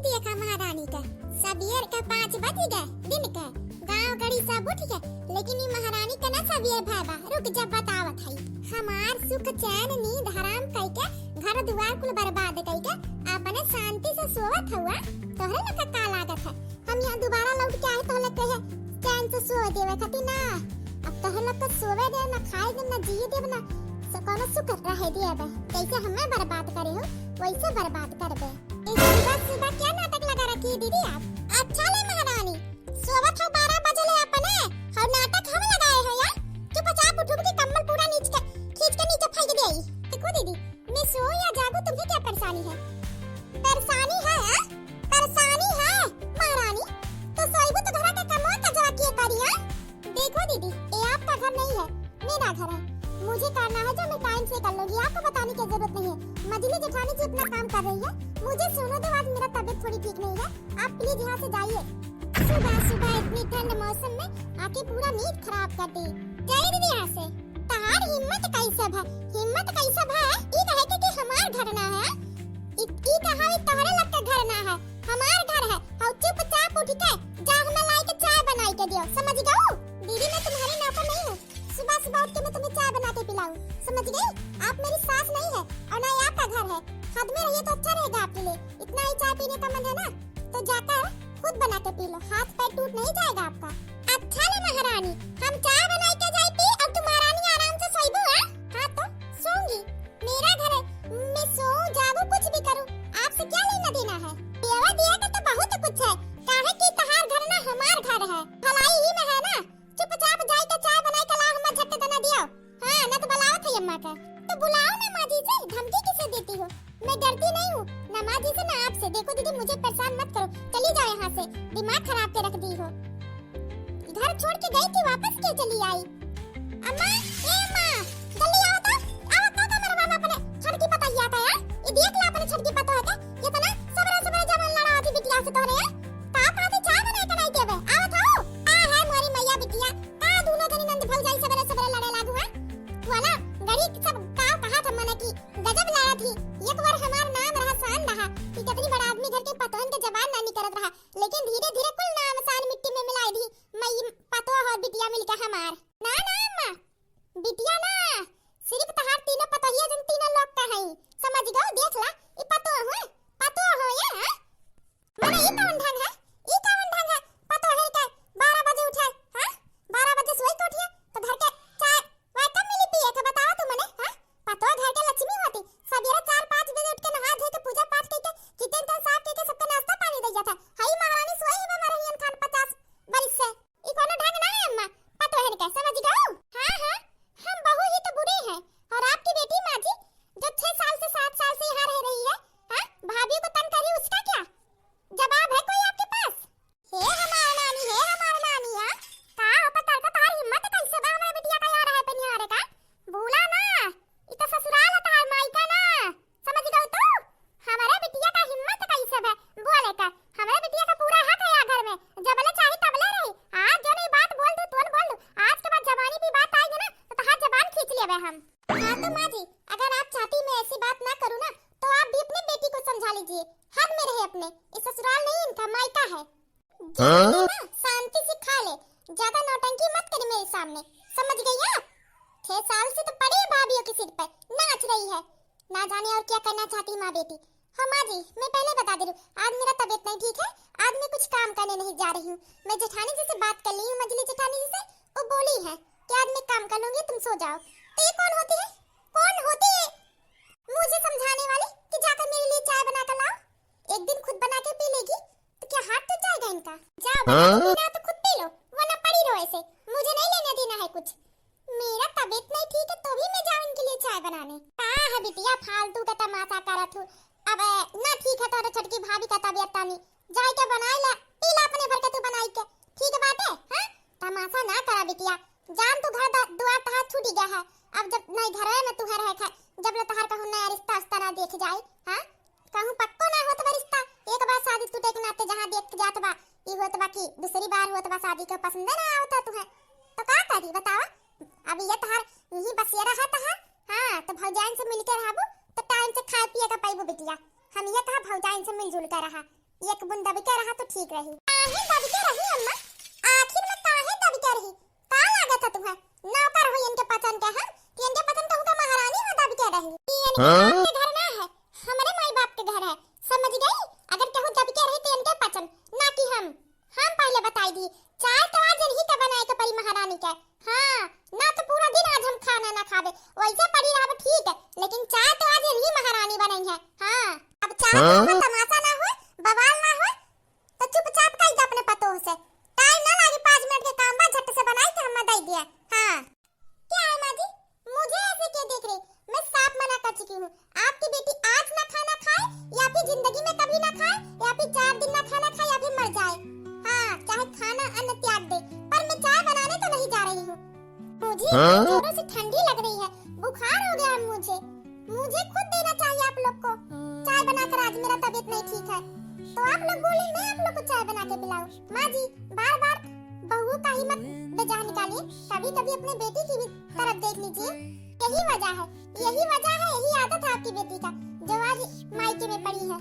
देखा महारानी का सबेर का 5 बज गए दिन का गांव गड़ी सब उठ गए, लेकिन ये महारानी का ना सबेर भाई रुक जा बतावत है। हमार सुख चैन नींद हराम कई के घर दुआर कुल बर्बाद कई के अपने शांति से सोवत हुआ तोहरे लका का लागत है। हम यहाँ दोबारा लौट के आए तो लगे है चैन से सो देवे खातिर ना, अब तोहरे लका सोवे दे ना खाए दे ना जिए दे ना कोनो सुख रहे दिए बे। कैसे हमें बर्बाद करे हो वैसे बर्बाद कर बे। सुबह सुबह क्या नाटक लगा रखी है दीदी आप? अच्छा ले महारानी सोवत हो 12 बजे ले अपने और नाटक हम लगाए हो यार। चुपचाप उठो कि कम्बल पूरा खींच के नीचे फेंक दे आई। देखो दीदी मैं सो या जागू तुम्हें क्या परेशानी है? परेशानी है हां परेशानी है महारानी तो सोईबू तो घर का कमवा का जवा किए करी हां। देखो दीदी ये आपका घर नहीं है मेरा घर है, मुझे करना है जो मैं टाइम से कर लूंगी, आपको बताने की जरूरत नहीं है। मजली जेठानी जी अपना काम कर रही है, मुझे सुनो दो आज मेरा तबीयत थोड़ी ठीक नहीं है, आप प्लीज यहाँ से जाइए। सुबह सुबह इतनी ठंड मौसम में आके पूरा नींद खराब कर दी। जाइए दीदी यहाँ से। तहार हिम्मत कैसे है? हिम्मत कैसे है? ई कहे कि हमार घर ना है, ई कहा तोहरे लग के घर ना है, हमार घर है। और चुपचाप उठ के जाग में लाई के चाय बनाई के दियो, समझ गओ? दीदी मैं तुम्हारी नौकर नहीं हूँ, सुबह सुबह उठ के मैं तुम्हें चाय बना के पिलाऊं, समझ गई? आप मेरी सास नहीं है और ना आपका घर है। हद में रहिए तो अच्छा रहेगा आपके लिए। इतना ही चाय पीने का मन है ना तो जाकर खुद बना के पी लो, हाथ पैर टूट नहीं जाएगा आपका। अच्छा ना महारानी हम चाय बना के जाए पी और तुम महारानी आराम से सोईबो। हां तो सोऊंगी, मेरा घर है, मैं सो जागू कुछ भी करूं, आपसे क्या लेना देना है? देवा दिया का तो बहुत कुछ है, काहे कि तहार घर ना हमार घर है, भलाई ही में है ना। चुपचाप जाई के चाय बनाई के ला हम झट तना दियो। हां ना तो बुलाओ थे अम्मा का तो बुलाओ ना माँ जी से, धमकी किसे देती हो? मैं डरती नहीं हूँ ना माँ जी से ना आपसे। देखो दीदी मुझे परेशान मत करो, चली जाओ यहाँ से, दिमाग खराब के रख दी हो। घर छोड़ के गई थी वापस क्यों चली आई? अम्मा ए अम्मा जल्दी आओ तो मेरा बाबा अपने छड़की पता ही आता है। ये देख ला अपने छड़की पता है क्या? ये तो ना सबरे जमन लड़ा थी बिटिया से तोरे पाप आदि चाय बना के नहीं देवे। आओ तो आ है मोरी मैया बिटिया का दोनों जनी नंद भौजाई सबरे लड़े लागू है वाला गड़ी सब का कहा था मने की गजब लड़ा थी। एक बार हमार नाम रहा शान रहा कि कितनी बड़ा आदमी घर के पतोहन के जवान नानी करत रहा, लेकिन धीरे धीरे कुल नाम शान मिट्टी में मिलाई दी। मैं पतो और बिटिया मिलके हमार ना अम्मा बिटिया ना सिर्फ तहार तीनों पतोहिया जन तीनों लोग का है, समझ गओ? देख ला ई पतो हो ये मने ई कौन ढंग है? ई कौन ढंग है? पतो है के 12 बजे उठे हां 12 बजे सोई के उठिए तो घर के चाय वाय कब मिली पिए के बताओ तू मने हां? पतो घर के लक्ष्मी होती, सवेरे 4-5 बजे उठ के नहा धो के पूजा पाठ करके किचन तो साफ करके सबका नाश्ता पानी दे जाता। हई महारानी सोई है मरहियन खान 50 बरिस से, ई कोनो ढंग ना है अम्मा, पतो है के समझ गओ? हां हम बहू ही तो बुरी हैं और आपकी बेटी माँ जी जो 6 साल से 7 साल से यहाँ रह रही है हां भाभी को तंग करी उसका क्या जवाब है कोई आपके पास? हे हमार नानी हां का हो पता का तार हिम्मत कैसे बा हमारे बिटिया का यहाँ रहे पे नहीं आ रे का भूला ना ई तो ससुराल है तार माई का ना, समझ गओ? तो हमारे बिटिया का हिम्मत कैसे है बोले का? हमारे बिटिया का पूरा हक है यहाँ घर में, जबले चाहे तबले रही। आज जो नहीं बात बोल दे तो बोल दो, आज के बाद जवानी की बात आएगी ना तो तहार जबान खींच लेबे हम। हां तो माँ जी अगर आप चाहती मैं ऐसी बात ना करूँ ना तो आप भी अपनी बेटी को समझा लीजिए, हद में रहे अपने, ये ससुराल नहीं इनका मायका है। ना शांति से खा ले, ज्यादा नौटंकी मत करी मेरे सामने, समझ गई आप? 6 साल से तो पड़ी है भाभियों के सिर पे नाच रही है, ना जाने और क्या करना चाहती माँ बेटी। हाँ माँ जी मैं पहले बता दे रही हूँ, आज मेरा तबीयत नहीं ठीक है, आज मैं कुछ काम करने नहीं जा रही हूँ। मैं जेठानी जी से बात कर ली हूँ, मजली जेठानी जी से, वो बोली है कि आज मैं काम कर लूंगी तुम सो जाओ। तो ये कौन होती है मुझे समझाने वाली कि जाकर मेरे लिए चाय बना कर लाओ? एक दिन खुद बना के पी लेगी तो क्या हाथ टूट जाएगा इनका? जाओ पीना तो खुद पी लो वरना पड़ी रहो ऐसे, मुझे नहीं लेने देना है कुछ। मेरा तबीयत नहीं ठीक है तो भी मैं जाऊं इनके लिए चाय बनाने? कहाँ है बिटिया फालतू का तमाशा करत हूँ। अब ना ठीक है तो छटकी भाभी का तबीयत तानी जाए के बनाई ला पी ला अपने भर के तू बनाई के, ठीक बात है हां? तमाशा ना करा बिटिया, जान तू घर दुआर तहार छूट गया है, अब जब नहीं घर है मैं तू है रहे जब ले तहार कहूं नया रिश्ता ना देख जाए हां कहूं पक्को ना होत बा रिश्ता, एक बार शादी टूटे के नाते जहां देख जात बा ई होत बा की दूसरी बार होत बा शादी के पसंद ना आवता तू है तो का करी बतावा? अब ये तहार यही बसेरा है तहार हां तो भौजाइन से मिलके रहबो तो टाइम से खाए पिए का पाइबो बिटिया। हम ये कहा भौजाइन से मिलजुल कर रहा एक बूंद दब के रहा तो ठीक रही। काहे दब के रही अम्मा? आखिर में काहे दब के रही? का लागत है तुम्हें? नौकर हो इनके पतन के हम कि इनके पतन कहूं का महारानी हो दब के रही। ये इनके घर ना है, हमारे माई बाप के घर है, समझ गई? अगर कहूं दब के रही तो इनके पतन ना कि हम पहले बताई दी। चाय तो आज इन्हीं का बनाए के परी महारानी के। हां, ना तो पूरा दिन आज हम खाना ना खावे, वैसे पड़ी रहा ठीक है, लेकिन चाय तो आज इन्हीं महारानी बनाई है। हां, अब चाय में तमाशा ना हो, बवाल ना हो, तो चुपचाप कह दे अपने पतोह से। टाइम ना लगे, 5 मिनट के काम बा, झट से बनाई तो हम दे दिया। हां, क्या है माँ जी, मुझे ऐसे क्यों देख रही? मैं साफ मना कर चुकी हूँ, आपकी बेटी आज ना खाना खाए या फिर जिंदगी में कभी ना खाए या फिर 4 दिन ना खाना खाए या फिर मर जाए। हाँ, चाहे खाना अन्न त्याग दे, पर मैं चाय बनाने तो नहीं जा रही हूँ। मुझे जोरों से ठंडी लग रही है, बुखार हो गया है मुझे खुद देना चाहिए आप लोग को चाय बनाकर। आज मेरा तबीयत नहीं ठीक है, तो आप लोग बोले मैं आप लोग को चाय बना के पिलाऊं। माँ जी, बार-बार बहू का ही मत बेजाह निकालिए, कभी-कभी अपने बेटी की भी तरफ देख लीजिए। यही वजह है, यही आदत है आपकी बेटी का, जो आज मायके में पड़ी है।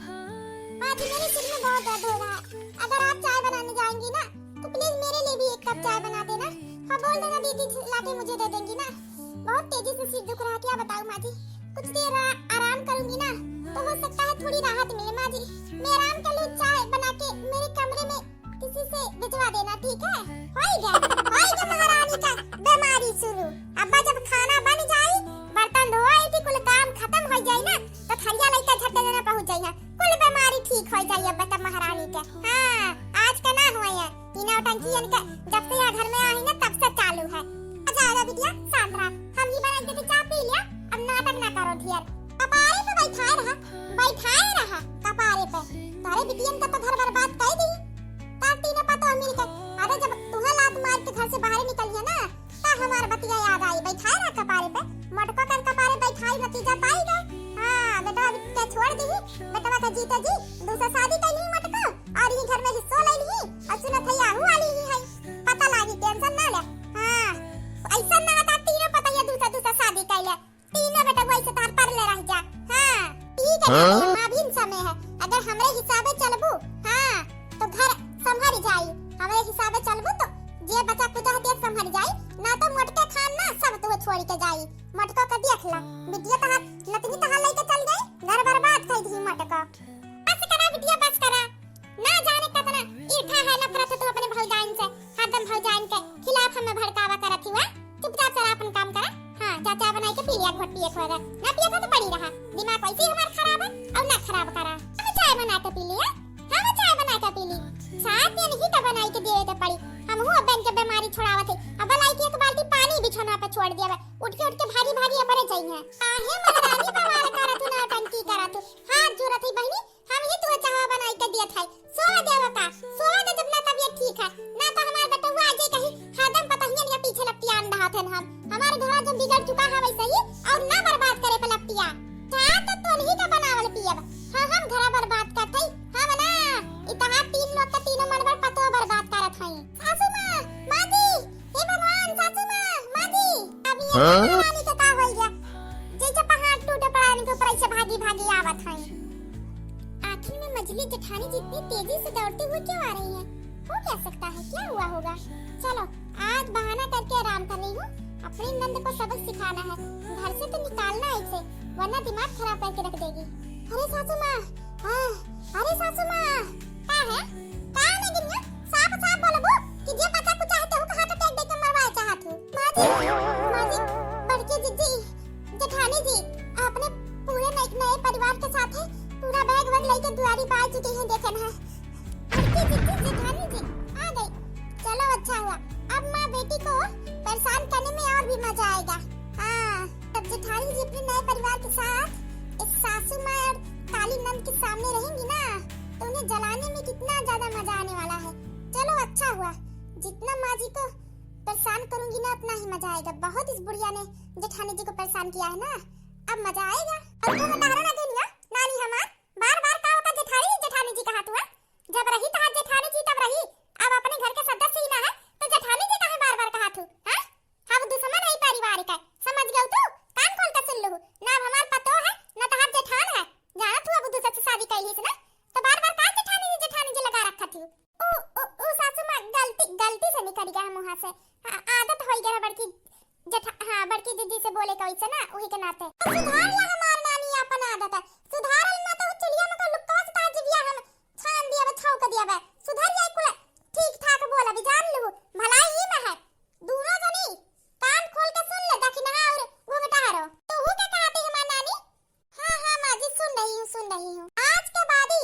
माँ जी, मेरे सिर में बहुत दर्द हो रहा है, अगर आप चाय बनाने जाएंगी ना तो प्लीज मेरे लिए भी 1 कप चाय बना देना। हाँ, बोल देना दीदी लाके मुझे दे देंगी ना। बहुत तेजी से सिर दुख रहा है, क्या बताऊं माँ जी। कुछ देर आराम करूंगी ना तो हो सकता है थोड़ी राहत मिले। माँ जी, मैं आराम कर लूं, चाय बना के मेरे कमरे में किसी से भिजवा देना, ठीक है? होइगा महारानी का बीमारी शुरू। अब्बा जब खाना बन जाई, बर्तन धोई थी, कुल काम खत्म हो जाई ना तो थरिया लेके झट देना पहुंच जाई है, कुल बीमारी ठीक हो जाई अब्बा तब महारानी के। हां, आज का ना हुआ है तीनों टंकी इनका जब से यहाँ घर में आई ना तब से चालू है। अच्छा बिटिया, शांत रहा, हम ही बना के चाय पी लिया, अब नाटक ना करो ढेर। कपारे पे बैठाए रहा कपारे पे। तारे बिटियन का तो घर बर्बाद कर दी, तब तीनों पतो मिल के। अरे जब तुहे लात मार के घर से बाहर निकलिए ना तब हमार बतिया याद आई। बैठाए रहा कपारे पे, मटका कर कपारे बैठाई, नतीजा पाएगा। हां, बेटा के छोड़ दी, बेटा का जीता जी दूसरा शादी कर ली मटका और ये घर में हिस्सा ले ली और सुनत है याहू वाली ही है, पता लागी, टेंशन ना ले। हां, ऐसा ना था तीनों पता ये दूसरा शादी कर ले, तीनों बेटा वैसे तार पर ले रह जा। हां, ठीक है, मां भी समय है, अगर हमरे हिसाबे चलबू हां तो घर संभल जाई, हमरे हिसाबे चलबू तो जे बच्चा कुछ हते संभल जाई, ना तो मटके खान ना सब तो छोड़ के जाई। मटका का देख ला बिटिया, तहार नतनी तहार लेके चल गई, घर बर्बाद कर दी मटका। बस करा बिटिया, बस करा, ना जाने कितना ईर्ष्या है, नफरत है तो अपने भौजाइन से, हरदम भौजाइन के खिलाफ हमें भड़कावा करत हुआ। चुपचाप चला अपन काम करा। हां, चाचा बनाई के पी लिया, घोट पिए खोगा ना पिए तो पड़ी रहा, दिमाग वैसे हमार खराब है और ना खराब करा। हम चाय बना के पी लिया, हम चाय बना के पी ली, साथ में नहीं तो बनाई के दिए तो पड़ी। हम हूं बन के बीमारी छुड़ावत है, अब लाई के 1 बाल्टी पानी बिछौना पे छोड़ दिया, उठ के भारी अपने चाहिए। आहे महारानी बवाल करत ना टंकी करत, हाथ जोड़त है बहनी, हम ही तो चाह बनाई के दिया था, सोवा देव का सोवा दे जब ना तबीयत ठीक है, ना तो हमार बटुआ आजे कहीं हरदम पता ही नहीं पीछे लपटियां रहा थे। हम हमारे घर जो बिगड़ चुका है वैसे ही, और ना बर्बाद करे पे लपटियां चाह तो नहीं का बनावल पियब। हां, हम घर बर्बाद करते हम ना इतना 3 लोग का तीनों मनवर पतो बर्बाद करत हई। सासू मां, मां जी, हे भगवान, सासू मां जी, अब ये महारानी का का हो गया, जैसे पहाड़ टूटे पड़ाने के ऊपर ऐसे भागी आवत हई। आखिर में मजली जेठानी जितनी तेजी से दौड़ते हुए क्यों आ रही है? हो क्या सकता है, क्या हुआ होगा? चलो आज बहाना करके आराम कर रही हूँ, अपनी नंद को सबक सिखाना है, घर से तो निकालना है इसे, वरना दिमाग खराब करके रख देगी। अरे सासू माँ, हाँ, अरे सासू माँ, क्या है? क्या है गिन्या? साफ बोलो वो, कि जे बच्चा कुछ चाहते हो कहाँ तो टेक देके मरवाए चाहत हो। माँ जी, बड़की जीजी, जेठानी जी, अपने पूरे नए परिवार के साथ है, पूरा बैग लेके दुआरी पे आ चुकी हैं, देखे ना। बड़की जीजी, जेठानी जी आ गई, चलो अच्छा हुआ, अब माँ बेटी को परेशान करने में और भी मजा आएगा। हाँ, तब जेठानी जी अपने नए परिवार के साथ इस सासू माँ और काली नंद के सामने रहेंगी ना तो उन्हें जलाने में कितना ज्यादा मजा आने वाला है। चलो अच्छा हुआ, जितना माँ जी को परेशान करूंगी ना उतना ही मजा आएगा। बहुत इस बुढ़िया ने जेठानी जी को परेशान किया है ना, अब मजा आएगा। और वो बता रहा ना नानी हमार बार-बार का होता जेठानी जी कहा तू है, जब रही तो जेठानी जी तब रही, अब अपने घर के सदस्य ही ना है तो जेठानी जी कहे बार-बार कहा तू, हां? हम दुश्मन नहीं परिवार का, समझ गए तू? कान खोल कर सुन लो, ना हमार पतो है ना तो हम जेठान है, जाना तू अब दूसरे से शादी कर ली ना तो बार-बार का जेठानी से आदत हो गया बड़की हाँ बड़की दीदी से बोले कैसे ना वही के नाते सुधार ला हमार नानी अपन आदत है सुधारल ना तो चिड़िया में का लुक्का से ताज दिया हम छान दिया बे छौक दिया बे सुधर जाए कुल ठीक ठाक बोला भी जान लू भलाई ही में है दोनों जनी कान खोल के सुन ले दखिना और घूंघटा हरो तो हु के कहती है हमार नानी हां मां जी सुन रही हूं आज के बादी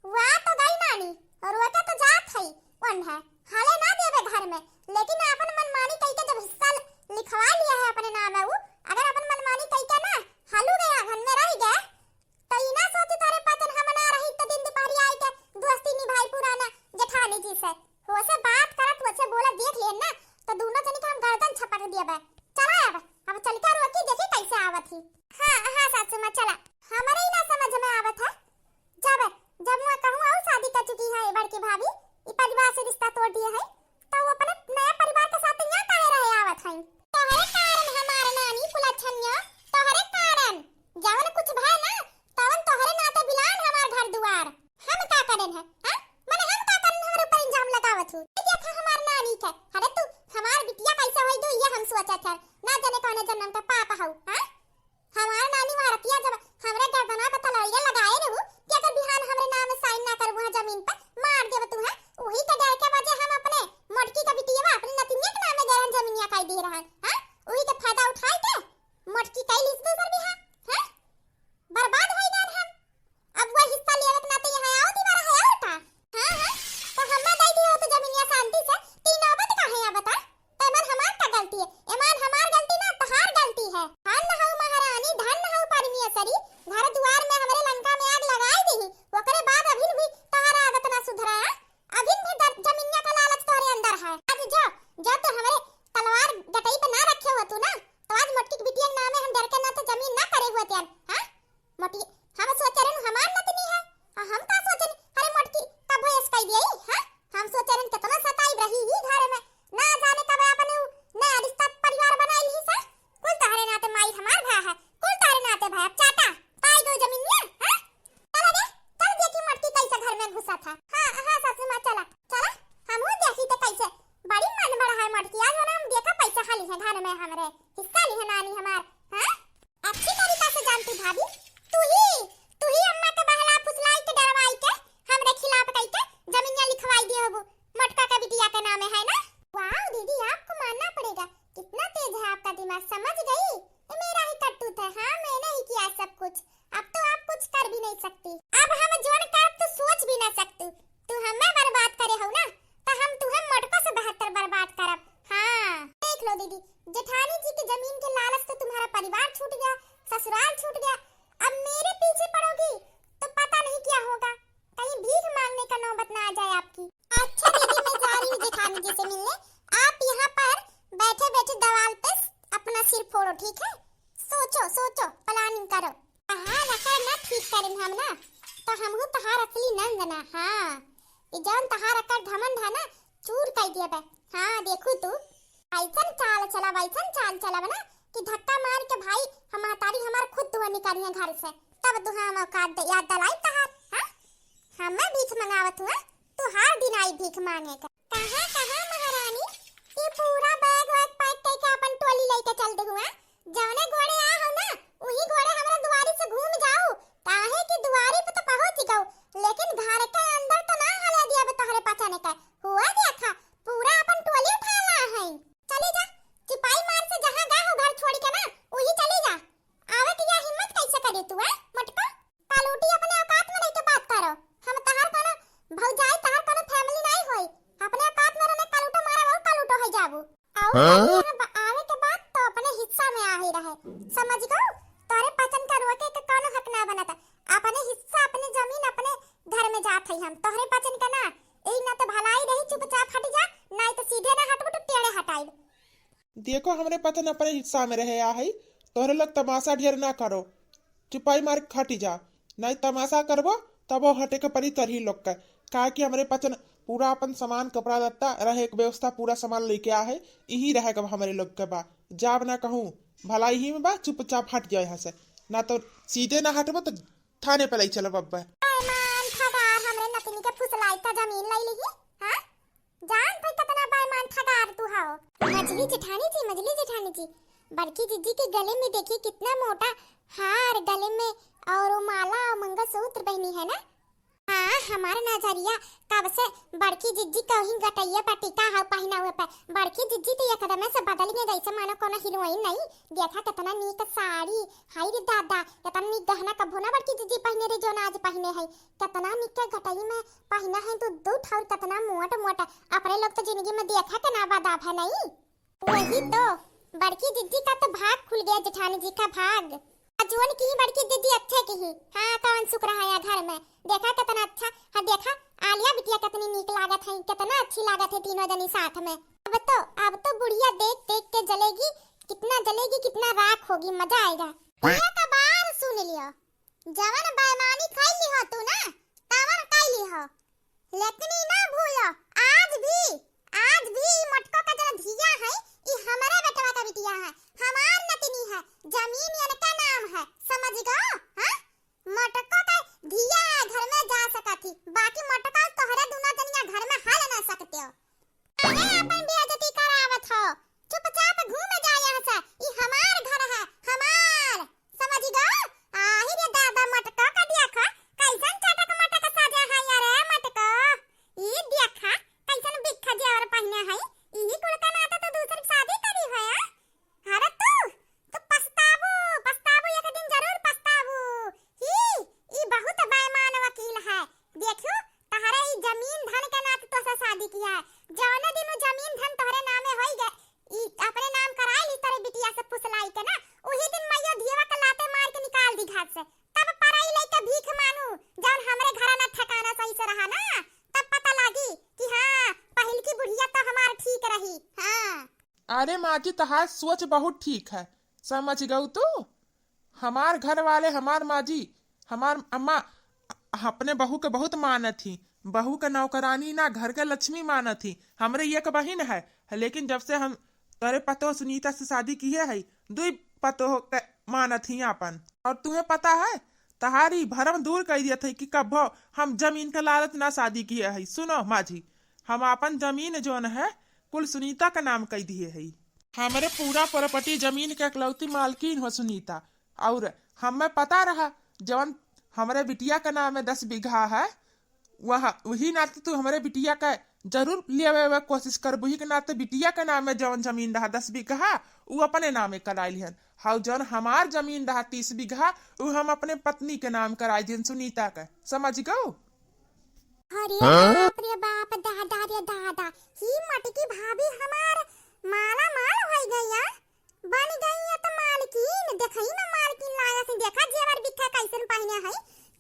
वाह तो गई नानी और वो तो जात है कौन है हाले ना देवे घर में लेकिन अपन मनमानी कई के जब हिस्सा लिखवा लिया है अपने नाम है वो अगर अपन मनमानी कई के ना हालू गया घर में रह गया तो इना सोची तारे पतन हम ना रही तो दिन दोपहर आई के दोस्ती निभाई पुराना जेठानी जी से वो से बात करत वो से बोला देख लेन ना तो दोनों जने के हम गर्दन छपक दिया बे चला अब चल कर रोकी देखी कैसे आवत ही हां सासू मां चला हमारे ही ना समझ में आवत है जब मैं कहूं आओ शादी कर चुकी है बड़की भाभी ई परिवार से रिश्ता तोड़ दिया है तो वो अपने नए परिवार के साथ यहां काहे रहे आवत है तोहरे कारण हमार नानी पुलछनिया तोहरे कारण जवन कुछ भय ना तवन तोहरे नाते बिलान हमार घर दुआर हम का करेन है हां माने हम का करन हमरे ऊपर इल्जाम लगावत हूं देखा हमार नानी के अरे तू हमार बिटिया कैसे होई दो ये हम सोचत है ना जाने कौन जन्म का पापा हऊ हां हमार नानी मारतिया जब हमरे गर्दना पे तलवार लगाए रहू कि अगर बिहान हमरे नाम साइन ना करबू जमीन पर मार देब तू है वही के डर के वजह हम अपने मोटकी का बिटिया अपने नतिनिया के नाम में गरन जमीनिया काई दे रहा हां वही के फायदा उठाई के मोटकी काई लिस दूसर बिहा हैं बर्बाद होई गए हम अब वो हिस्सा लेवे के नाते यहां आओ दीवार है और का हां तो हम्मा दई दियो तो जमीनिया शांति से तीन नौबत का है बता एमन हमार का गलती है एमन हमार गलती ना तहार गलती है धन हऊ महारानी धन हऊ परमेश्वरी घर द्वार में हमरे लंका में आग लगाई देही ओकरे बाद अभी भी तहार आदत ना सुधरा अभी भी जमीनिया का लालच तोरे अंदर है आज जो तो हमरे तलवार डटई पे ना रखे हो तू ना तो आज मोटकी की बिटिया के नाम है हम डर के ना तो जमीन ना करे हुए त्यान हां मोटी हम सोच रहे हमार नतनी है हम का सोचन अरे मोटकी कब भैंस कई दिए हां हम सोच रहे कितना सताई रही ही घर में ना जाने कब अपने नया रिश्ता परिवार बनाई ही सा कुल तारे नाते माई हमार भाई है कुल तारे नाते भाई अब चाटा पाई गई जमीनिया हां चल देखी मोटकी कैसे घर में घुसा था हां सासू मां चला हम हो देखी तो कैसे बड़ी मन बड़ा है मोटकी आज ना हम देखा पैसा खाली है घर में हमरे हिस्सा ली है नानी हमार हां अच्छी तरीका से जानती भाभी तू ही अम्मा के बहला फुसलाई के डरवाई के हमरे खिलाफ कई के जमीनिया लिखवाई दिए हो मोटका का बिटिया के नाम है ना वाह दीदी आपको मानना पड़ेगा कितना तेज है आपका दिमाग समझ गई ये मेरा ही करतूत है हां मैंने ही किया सब कुछ अब तो आप कुछ कर भी नहीं सकती अब हम जोड़ कर तो सोच भी ना सकती तू हमें बर्बाद करे हो ना तो हम तुम्हें मोटको से बेहतर बर्बाद करब हां देख लो दीदी जेठानी जी की जमीन के लालच से तुम्हारा परिवार छूट गया ससुराल छूट गया अब मेरे पीछे पड़ोगी तो पता नहीं क्या होगा कहीं भीख मांगने का नौबत ना आ जाए आपकी अच्छा दीदी मैं जा रही हूं जेठानी जी से मिलने आप यहाँ पर बैठे बैठे दवाल पे अपना सिर फोड़ो ठीक है सोचो प्लानिंग करो हां रखा ना ठीक करें हम ना तो हम हो तहार असली नंदना हां ये जान तहार कर घमंड है ना चूर कर दिया बे हां देखू तू ऐसन चाल चला बना कि धक्का मार के भाई हम तारी हमार खुद दुआ निकाली है घर से तब तू हम औकात याद दिलाई तहार हां हमें भीख मंगावत हुआ तू हर दिन आई भीख मांगे का कहां महारानी ये पूरा बैग पैक करके अपन टोली लेके चल दे हुआ जवने घोड़े आ हो ना वही घोड़े हमरा दुआरी से घूम जाओ काहे कि दुआरी पे तो पहुंच गओ लेकिन घर के अंदर तो ना हले दिया बे तोहरे पचाने का हुआ देखा पूरा अपन टोली उठाना है चली जा चिपाई मार से जहां गा हो घर छोड़ के ना वही चली जा आवे की या हिम्मत कैसे करे तू है मटका पालोटी अपने औकात में रह के बात करो हम तहार कोनो भौजाई तहार कोनो फैमिली नहीं होई अपने औकात में रहने कालूटो मारा और कालूटो है जाबू आओ आवे के बाद तो अपने हिस्सा में आ ही रहे समझ गओ तोरे पचन का रोके के कोनो हक ना बनता अपने हिस्सा अपने जमीन अपने घर में जात है हम तोहरे पचन का ना एही ना तो भलाई रही चुपचाप हट जा नहीं तो सीधे ना हटबू तो टेढ़े हटाई देखो हमरे पतन अपने हिस्सा में रहे आ है तोहरे लोग तमाशा ढेर ना करो चुपाई मार हटी जा नहीं तमाशा करबो तब वो हटे के परी तरही लोग का कहा कि हमरे पचन पूरा अपन सामान कपड़ा लत्ता रहे एक व्यवस्था पूरा सामान लेके आ है यही रहेगा हमारे लोग के बा जाब ना कहूँ भलाई ही में बा चुपचाप हट जाए यहाँ से ना तो सीधे ना हटबो तो थाने पे ले चलो बब्बा बेईमान ठगार हमरे नतनी के फुसलाई का जमीन ले ली हां जान पे कितना बेईमान ठगार तू हो मझली जेठानी जी, बड़की जीजी के गले में देखिए कितना मोटा हार, गले में और वो माला और मंगलसूत्र पहनी है ना। हाँ, हमारा नजरिया कब से बड़की जीजी का ही गटैया पर टिका है पहना हुआ पर। बड़की जीजी तो एकदम से बदल गई जैसे मानो कोनो हीरोइन नहीं। देखा कितना नीक साड़ी, हाय रे दादा, कितना नीक गहना कभो ना बड़की जीजी पहने रे जो आज पहने है। कितना नीक गटई में पहना है तो दो ठौर कितना मोटा मोटा। अपने लोग तो जिंदगी में देखा के ना बादाब है नहीं। वही तो बड़की जीजी का तो भाग खुल गया, जेठानी जी का भाग। अजवन की बड़की दीदी अच्छे की ही। हाँ, कौन सुख रहा है घर में। देखा कितना अच्छा है। देखा आलिया बिटिया कितनी नीक लागत है, कितना अच्छी लागत है तीनों जनी साथ में। अब तो बुढ़िया देख देख के जलेगी, कितना राख होगी, मजा आएगा। यह का बार सुन लियो, जवन बेईमानी खाई ली हो तू ना, तवन खाई ली हो, लेकिन ना भूलो आज भी मटको का जो धिया है ये हमारे बेटवा का बिटिया है, हमार नतनी है। जमीन इनका नाम है, समझ गए? हां, मटको का धिया घर में जा सकती, बाकी मटको तोहरे दोनों जनिया घर में हाल ना सकते हो। अरे अपन बेइज्जती करावत हो, चुपचाप घूम जा यहां से। ये हमार घर है, हमार, समझ गए? आही रे दादा, मटको का देखो कैसन चटक मटक साजा है यार। मटको ये देखा कैसन बिखा जेवर पहने है। यही कुल का नाता तो दूसरी शादी करी है। अरे तू पछताबू एक दिन जरूर पछताबू। ई बहुत बेईमान वकील है। देखो तहरे ई जमीन धन के नाते तो से शादी किया है। जौने दिन जमीन धन तोहरे नामे होई गए, ई अपने नाम कराई ली तेरे बिटिया से फुसलाई के ना, उही दिन मैया धियवा के लाते मार के निकाल दी घर से। तब पराई लइका भीख मानू, जौन हमरे घराना ठिकाना सही से रहा ना, तब पता लागी कि हां पहल की बुढ़िया तो हमार ठीक रही। हां, अरे माँ जी, तहार सोच बहुत ठीक है, समझ गऊ तू। हमार घर वाले, हमार माँ जी, हमार अम्मा अपने बहू के बहुत मानत थी। बहू के नौकरानी ना, घर के लक्ष्मी मानत थी। हमरे एक बहन है, लेकिन जब से हम तेरे पतो सुनीता से शादी की है, दुई पतो मानत ही अपन। और तुम्हें पता है, तहारी भरम दूर कर दिया था कि कब हम जमीन का लालच ना शादी किए है। सुनो माँ जी, हम अपन जमीन जोन है कुल सुनीता का नाम कह दिए है। हमारे पूरा प्रॉपर्टी जमीन के इकलौती मालकिन हो सुनीता। और हमें पता रहा जवन हमारे बिटिया का नाम है 10 बीघा है, वही नाते तू हमारे बिटिया का जरूर ले कोशिश कर। वही के नाते बिटिया का नाम है जवन जमीन रहा 10 बीघा, वो अपने नामे कराई लिहन। हाउ जौन हमार जमीन रहा 30 बीघा, वो हम अपने पत्नी के नाम कराई दिन सुनीता का। समझ गो? अरे बाप रे बाप, दादा रे दादा, ही मटकी भाभी हमार माला माल हो गई, बन गई है तो मालकिन। देखई ना मालकिन लाया से, देखा जेवर बिखा कैसन पहने है।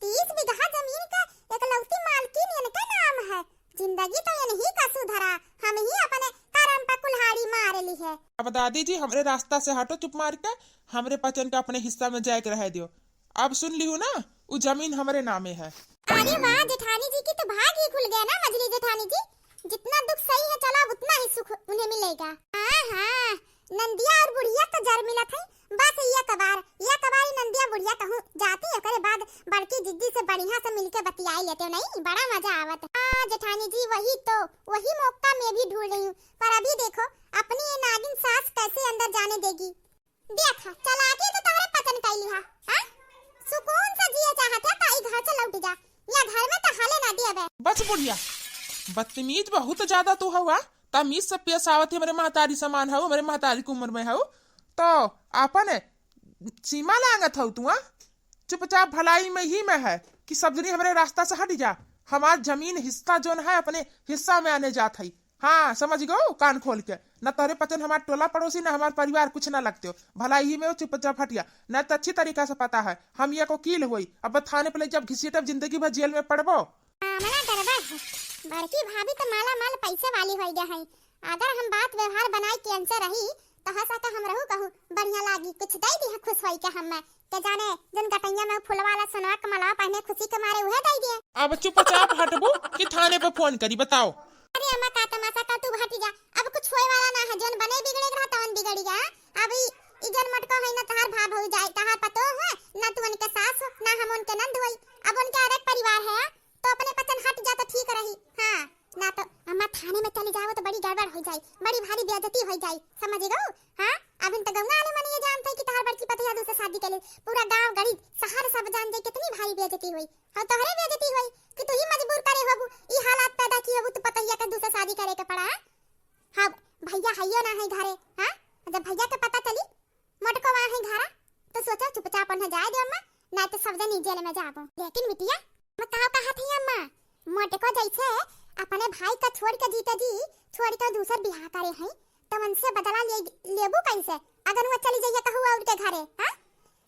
30 बीघा जमीन का एकलौती मालकिन इनका नाम है। जिंदगी तो इन्हीं का सुधरा, हम ही अपने करम पे कुल्हाड़ी मार ली है। अब दादी जी हमरे रास्ता से हटो, चुप मार के हमरे पचन का अपने हिस्सा में जाके रह दियो। अब सुन लियो ना, वो जमीन हमारे नामे है। अरे वाह, जेठानी जी की तो भाग ही खुल गया ना मझली जेठानी जी। जितना दुख सही है चला, उतना ही सुख उन्हें मिलेगा। हाँ, नंदिया और बुढ़िया तो जर मिला था। बस ये कबार नंदिया बुढ़िया कहूँ जाती है, करे बाद बड़की जिद्दी से बढ़िया से मिलके बतियाई लेते हो, नहीं बड़ा मजा आवत। हाँ जेठानी जी, वही मौका मैं भी ढूंढ रही हूँ। पर अभी देखो अपनी ये नागिन सास कैसे अंदर जाने देगी। देखा चला के तो तुम्हारे पतन कर लिया। सुकून से जिए चाहते ताई घर से लौट जा, या घर में तो हाले ना दिया बे। बस बुढ़िया, बदतमीज बहुत ज्यादा तू हुआ। तमीज से पेश आवत है, मेरे महतारी समान है, मेरे महतारी की उम्र में है तो अपन सीमा लांगत हो तू। चुपचाप भलाई में ही में है कि सब जनी हमारे रास्ता से हट जा। हमार जमीन हिस्सा जोन है अपने हिस्सा में आने जात है। हाँ समझ गो, कान खोल के। न तोहरे पचन हमार टोला पड़ोसी न हमार परिवार कुछ न लगते हो। भलाई ही में चुपचाप हटिया, न तो अच्छी तरीका से पता है हम ये को कील हुई। अब थाने पे जब घिसीटब जिंदगी भर जेल में पड़बो। बड़की भाभी तो माला माल पैसे वाली हो गया है। अगर हम बात व्यवहार बनाई के अंसर रही तो हंसा के हम रहू कहूँ बढ़िया लागी, कुछ दे दी है खुश होई के हमें के जाने जन गटैया में फूल वाला सोनवा के माला पहने खुशी के मारे उहे दे दिए। अब चुपचाप हटबू कि थाने पे फोन करी, बताओ। अरे अम्मा का तमाशा का तू हट जा, अब कुछ होए वाला ना है। जन बने बिगड़े रहा तवन बिगड़ गया। अब इजन मटको है ना तहार भाव हो जाए, तहार पतो है ना तू उनके सास हो ना हम उनके नंद होई। अब उनके अलग परिवार है तो अपने पतन हट जा तो ठीक रही। हाँ ना तो अम्मा थाने में चले जाओ तो बड़ी गड़बड़ हो जाए, बड़ी भारी बेइज्जती हो जाए, समझ गए? हां अब इन तक गंगा वाले मन ये जानते कि तहार बड़की पतिया दूसरे शादी के लिए पूरा गांव गड़ी शहर सब जान जाए कितनी भारी बेइज्जती हुई। हां तोहरे बेइज्जती हुई कि तू ही मजबूर करे होबू, ई हालात पैदा की होबू, तू पतिया के दूसरे शादी करे के पड़ा। हां भैया हइयो ना है घरे। हां जब भैया के पता चली मोटको वहां है घरा तो सोचा चुपचाप न जाए दे अम्मा, ना तो सब जन जेल में जाबो। लेकिन बिटिया मैं कहा थी अम्मा, मोटको जैसे अपने भाई का छोड़ के जीते जी छोड़ के दूसर बियाह करे हैं तो उनसे बदला लेबू कैसे अगर वो चली जाइए कहू और के घरे। हां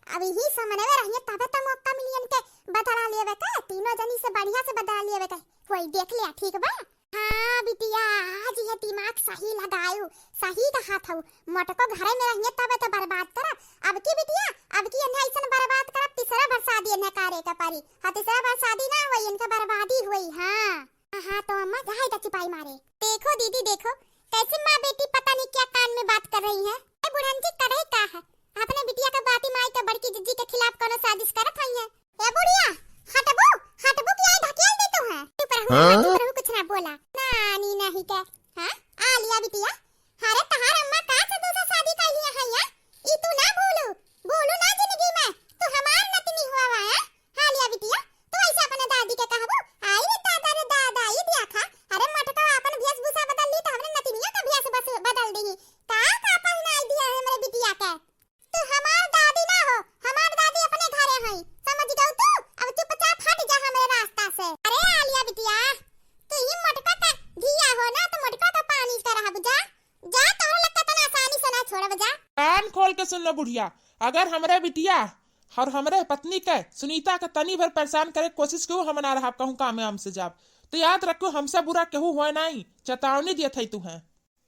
अब यही समझ में रहिए तबे तो मौका मिलियन के बदला लेवे का, तीनों जनी से बढ़िया से बदला लेवे का। कोई देख लिया ठीक बा? हां बिटिया आज ये दिमाग सही लगायो, सही कहा था। मोटको घरे में रहिए तबे तो बर्बाद करब। अब की बिटिया अब की इन्हें ऐसा बर्बाद करब, तीसरा बार शादी इन्हें करे का पारी। हां तीसरा बार शादी ना हुई इनका बर्बादी हुई। हां हां तो अम्मा जाएगा चिपाई मारे। देखो दीदी देखो कैसे माँ बेटी पता नहीं क्या कान में बात कर रही है। ए बुढ़न जी करे का है अपने बिटिया का बाती माई के बड़की जिज्जी के खिलाफ कोनो साजिश करत हई है। ए बुढ़िया हटबो हटबो क्या ढकेल दे तू है तू पर कुछ ना बोला नानी नहीं के। हां आ लिया बिटिया। अरे तहार अम्मा का से दूसरा शादी कर लिया है या ई तू ना बोलू ना जिंदगी में तू हमार नतनी हुआ है। हां लिया बिटिया तू ऐसे अपने दादी के कहबो आई रे दादा ई दिया खा। अरे मटका अपन वेशभूषा बदल ली तो हमने नतनिया का वेश बस बदल दी का पहना दिया है मेरे बिटिया के। तू हमार दादी ना हो, हमार दादी अपने घरे है, समझ गई तू? अब चुपचाप हट जा हमारे रास्ता से। अरे आलिया बिटिया तू ही मटका का घिया हो ना तो मटका का पानी का रहा बुझा जा तोहरा लगता तना आसानी से ना छोड़ब जा। कान खोल के सुन लो बुढ़िया, अगर हमरे बिटिया और हमरे पत्नी के सुनीता के तनी भर परेशान करे कोशिश क्यों हम ना रहा कहूं काम में हमसे जाब तो याद रखो हमसे बुरा केहू हो नहीं, चेतावनी दिए थे तू है।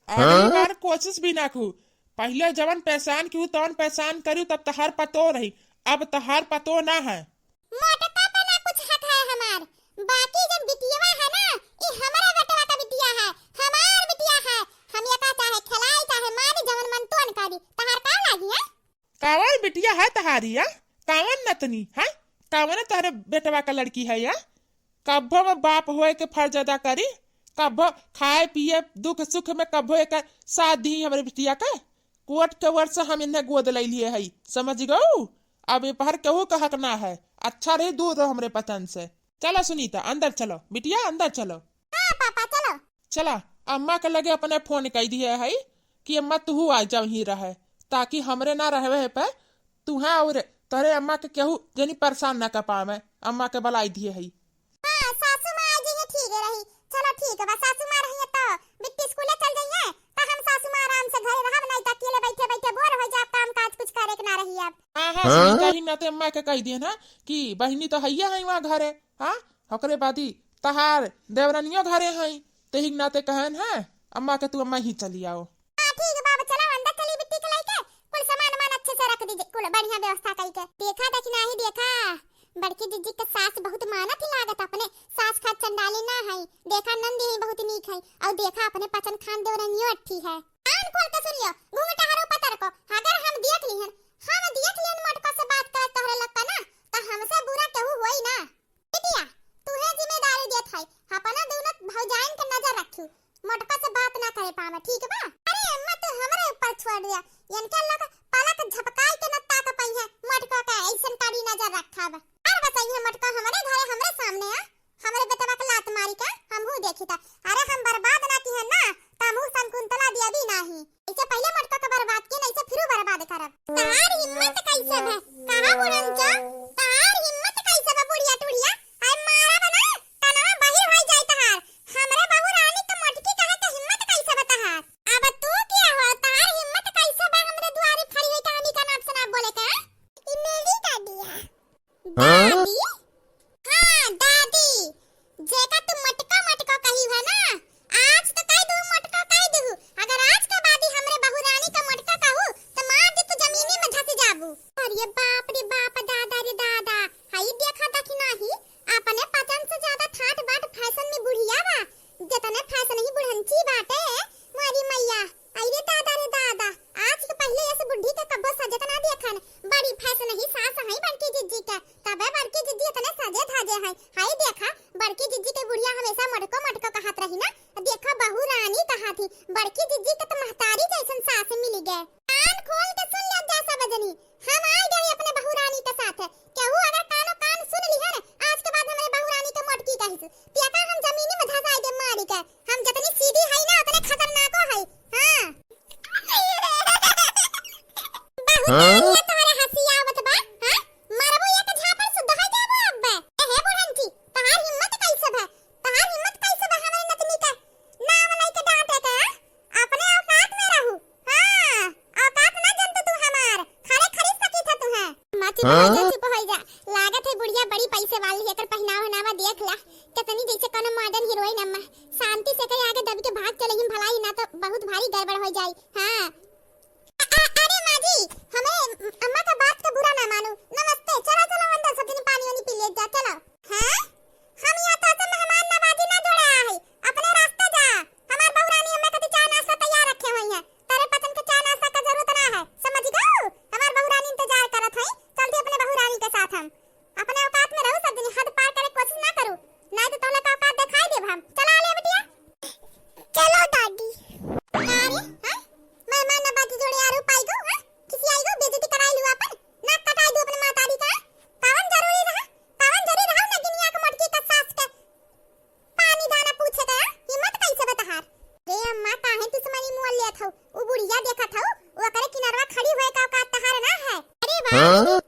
अगली बार कोशिश भी ना करू, पहले जवन पहचान क्यों तवन पहचान करू तब तहार पतो रही, अब तहार पतो ना है। मोटका पे ना कुछ हक है हमार, बाकी जब बिटिया है ना ये हमारे बेटवा का बिटिया है, हमार बिटिया है। हम ये का चाहे खिलाई चाहे मारी जवन मन तोन करी तहार का लागी है। कावन बिटिया है तहारी या कावन नतनी है, कावन तारे बेटवा का लड़की है या कब्बो में बाप होए के फर्ज अदा करी, कब्बो खाए पिए दुख सुख में कब्बो एक साथ दी हमारे बिटिया का। कोर्ट के वर्ष हम इन्हें गोद ले लिए है, समझ गो? अब ये पहर केहू का हक ना है, अच्छा रहे दूर रहो हमरे पतन से। चलो सुनीता अंदर चलो, बिटिया अंदर चलो। हाँ पापा चलो। चला अम्मा के लगे अपने फोन कह दिए है कि अम्मा तू आ जाओ ही रहे ताकि हमरे ना रहे पे तू है और तेरे अम्मा के केहू जनी परेशान ना कर पावे, अम्मा के बलाई दिए है। हाँ सासू माँ जी है ठीक है रही, चलो ठीक है बस सासू माँ रही है तो बिट्टी स्कूले चल जाइए तो हम सासू माँ आराम से घरे रहब नहीं तो अकेले बैठे बैठे बोर हो जाए, काम काज कुछ करे के ना रही अब। हाँ सुनीता ही ना ते अम्मा के कह दिए ना कि बहनी तो हैया है वहाँ घरे। हाँ ओकरे बादी तहार देवरनियो घरे है ते ही नाते कहन है अम्मा के तू अम्मा ही चली आओ। हाँ ठीक है बाबा चलो अंदर चली बिट्टी के लेके कुल सामान वामान अच्छे से रख दीजिए, कुल बढ़िया व्यवस्था करके। देखा देखी नहीं देखा बड़की जीजी के सास बहुत मानत ही लागत, अपने सास खा चंडाली ना है, देखा नंदी ही बहुत नीक है और देखा अपने पचन खान देवरनियो अच्छी है। कान खोल के सुनियो घूंघटा हरो पतर को अगर हम देख लिहन मटको से बात करत तोहरे लगता ना तो हमसे बुरा केहू होई ना। बिटिया तूहे जिम्मेदारी देत है अपना दोनों भौजाइन के नजर रखियो, मटको से बात ना करे पावे ठीक बा। अरे अम्मा तू हमरे ऊपर छोड़ दिया, इनका लोग पलक झपकाई के न ताक पई है मटको का ऐसन कारी नजर रखाव। और बताइए मटको हमारे घरे हमरे सामने आ हमरे बेटवा के लात मारी का हमहू देखी था। अरे हम बर्बाद ना की है ना तमहू संकुंतला दिया भी नहीं, इससे पहले मटको का बर्बाद किए नहीं से फिर बर्बाद करब। तार हिम्मत कैसे है कहां बुरन जा, तार हिम्मत कैसे है बुढ़िया टुड़िया आई मारा बना तना बाहर हो जाए तहार हमरे बहू रानी तो मटकी कहे तो हिम्मत कैसे बताहार। अब तू क्या हो तार हिम्मत कैसे बा हमरे द्वारे खड़ी हुई कहानी का नाम सुना बोले का। ई मेरी दादी है। दादी हां दादी जेका तू मटका मटका कही है ना आज तो कह दू मटका कह दू, अगर आज के बाद ही हमरे बहू रानी का मटका कहू तो मार दे तू जमीनी में धस जाबू। अरे बाप रे बाप दादा रे दादा हाई देखा था कि नहीं अपने पतन से ज्यादा ठाट बाट फैशन में बुढ़िया बा, जितने फैशन ही बुढ़ंची बाटे मारी मैया। अरे दादा रे दादा आज के पहले ऐसे बुढ़ी का कब्बो सजत ना देखन, बड़ी फैशन ही सास है बड़की जिज्जी का तबे बड़की जिज्जी इतने सजे धाजे है। हाय देखा बड़की जिज्जी के बुढ़िया हमेशा मटको मटको कहत रही ना देखा बहू रानी कहा थी, बड़की जीजी के तो महतारी जैसन सास मिल गए। कान खोल के सुन ले जैसा बजनी, हम आ गए अपने बहू रानी के साथ। केहू अगर कानो कान सुन ली है आज के बाद हमारे बहू रानी के मोटकी कहिस, तेका हम जमीनी में धसाई दे मारी के। हम जितनी सीधी है ना उतने खतरनाको है। हां बहू ये तुम्हारे हंसी आवत बा। हां मारबो एक झापड़ सुद्ध है जाबो अब। हे बुढ़ंती तहार हिम्मत कैसे है? तहार हिम्मत कैसे बा हमारे नतनी का नाम लई के डांटे के? अपने औकात में रहू। हां औकात ना जानत तू हमार, खरे खरीद सकी था तू है। मत चुप हो जा, लागत है बुढ़िया बड़ी पैसे वाली है। एकर पहनावा हनावा देख ला कितनी जैसे कोनो मॉडर्न हीरोइन अम्मा। शांति से कहीं आगे दब के भाग चलेगी भलाई ना तो बहुत भारी गड़बड़ हो जाई। हां अरे माँ जी हमें अम्मा का बात का बुरा ना मानो। नमस्ते, चलो चलो अंदर सब जने पानी वानी पी ले जा चलो। हैं हम यहाँ तो मेहमान नवाजी ना जोड़ा है, अपने रास्ते जा। हमार बहू रानी हमें कभी चाय नाश्ता तैयार रखे हुई है, तेरे पतन के चाय नाश्ता का जरूरत ना है, समझ गए? हमार बहू रानी इंतजार करत है, चलती अपने बहू रानी के साथ। हम अपने औकात में रहो, सब दिन हद पार करे कोशिश ना करो, नहीं तो तोला का औकात दिखाई देब हम। चला ले बिटिया चलो दादी। अरे हां मेहमान नवाजी जोड़े यार पाई गो। हां किसी आई गो बेइज्जती कराई लू अपन, नाक कटाई दो अपने मातारी का। कावन जरूरी रहा ना गिनिया के मोटकी का सास के पानी दाना पूछे का। हिम्मत कैसे बताहार? रे अम्मा काहे दुश्मनी मोल ले थौ? ओ बुढ़िया देखत हौ, ओ करे किनारवा खड़ी होए का औकात तहार ना है। अरे वाह